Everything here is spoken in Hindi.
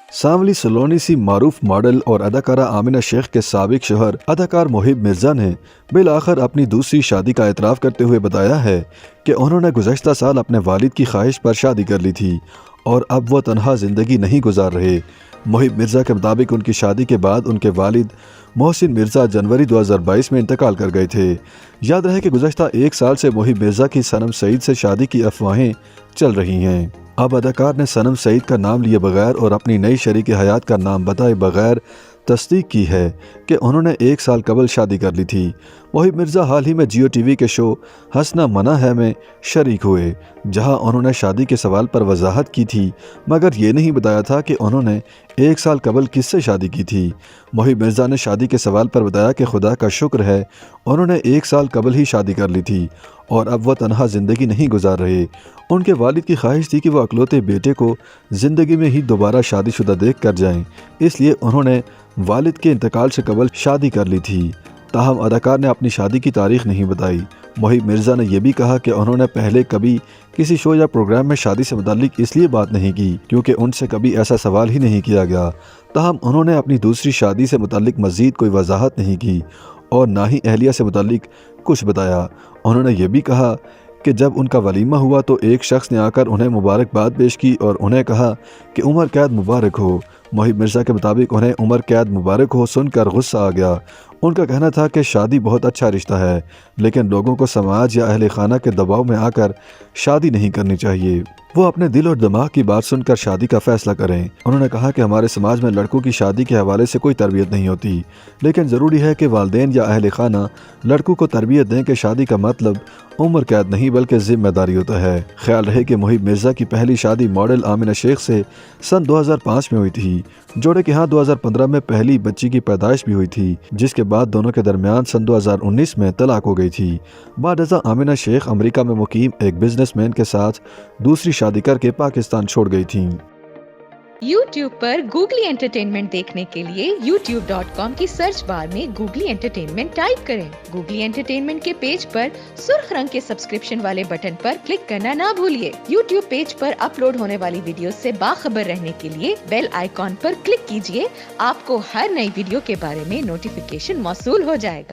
सांवली सलोनी सी मारूफ मॉडल और अदाकारा आमिना शेख के साबिक शोहर अदाकार मोहिब मिर्जा ने बिलाखिर अपनी दूसरी शादी का एतराफ़ करते हुए बताया है कि उन्होंने गुज़श्ता साल अपने वालिद की ख्वाहिश पर शादी कर ली थी और अब वह तनहा ज़िंदगी नहीं गुजार रहे। मोहिब मिर्जा के मुताबिक उनकी शादी के बाद उनके वालिद मोहसिन मिर्जा जनवरी 2022 में इंतकाल कर गए थे। याद रहे कि गुज़श्ता एक साल से मोहिब मिर्जा की सनम सईद से शादी की अफवाहें चल रही हैं। अब अदाकार ने सनम सईद का नाम लिए बगैर और अपनी नई शरीक हयात का नाम बताए बगैर तस्दीक की है कि उन्होंने एक साल कबल शादी कर ली थी। मोहिब मिर्जा हाल ही में जियो टीवी के शो हंसना मना है में शरीक हुए, जहां उन्होंने शादी के सवाल पर वजाहत की थी, मगर ये नहीं बताया था कि उन्होंने एक साल कबल किससे शादी की थी। मोहिब मिर्जा ने शादी के सवाल पर बताया कि खुदा का शुक्र है उन्होंने एक साल कबल ही शादी कर ली थी और अब वह तनहा ज़िंदगी नहीं गुजार रहे। उनके वालिद की ख्वाहिश थी कि वह अकलौते बेटे को ज़िंदगी में ही दोबारा शादीशुदा देख कर जाएँ, इसलिए उन्होंने वालिद के इंतकाल से कबल शादी कर ली थी। ताहम अदाकार ने अपनी शादी की तारीख नहीं बताई। मोहिब मिर्जा ने यह भी कहा कि उन्होंने पहले कभी किसी शो या प्रोग्राम में शादी से मुताल्लिक इसलिए बात नहीं की क्योंकि उनसे कभी ऐसा सवाल ही नहीं किया गया। ताहम उन्होंने अपनी दूसरी शादी से मुताल्लिक मज़ीद कोई वजाहत नहीं की और ना ही अहलिया से मुताल्लिक कुछ बताया। उन्होंने ये भी कहा कि जब उनका वलीमा हुआ तो एक शख्स ने आकर उन्हें मुबारकबाद पेश की और उन्हें कहा कि उम्र कैद मुबारक हो। मोहिब मिर्जा के मुताबिक उन्हें उम्र कैद मुबारक हो सुनकर गुस्सा आ गया। उनका कहना था कि शादी बहुत अच्छा रिश्ता है, लेकिन लोगों को समाज या अहले खाना के दबाव में आकर शादी नहीं करनी चाहिए। वो अपने दिल और दिमाग की बात सुनकर शादी का फैसला करें। उन्होंने कहा कि हमारे समाज में लड़कों की शादी के हवाले से कोई तरबियत नहीं होती, लेकिन ज़रूरी है कि वालिदैन या अहले खाना लड़कों को तरबियत दें कि शादी का मतलब उम्र कैद नहीं बल्कि जिम्मेदारी होता है। ख्याल रहे कि मोहिब मिर्जा की पहली शादी मॉडल आमिना शेख से सन 2005 में हुई थी। जोड़े के यहाँ 2015 में पहली बच्ची की पैदाइश भी हुई थी, जिसके बाद दोनों के दरमियान सन 2019 में तलाक हो गई थी। बादअज़ा आमिना शेख अमेरिका में मुकीम एक बिजनेसमैन के साथ दूसरी शादी करके पाकिस्तान छोड़ गई थी। YouTube पर गूगली एंटरटेनमेंट देखने के लिए youtube.com की सर्च बार में गूगली एंटरटेनमेंट टाइप करें। गूगली एंटरटेनमेंट के पेज पर सुर्ख रंग के सब्सक्रिप्शन वाले बटन पर क्लिक करना ना भूलिए। YouTube पेज पर अपलोड होने वाली वीडियो से बाखबर रहने के लिए बेल आइकॉन पर क्लिक कीजिए। आपको हर नई वीडियो के बारे में नोटिफिकेशन मौसूल हो जाएगा।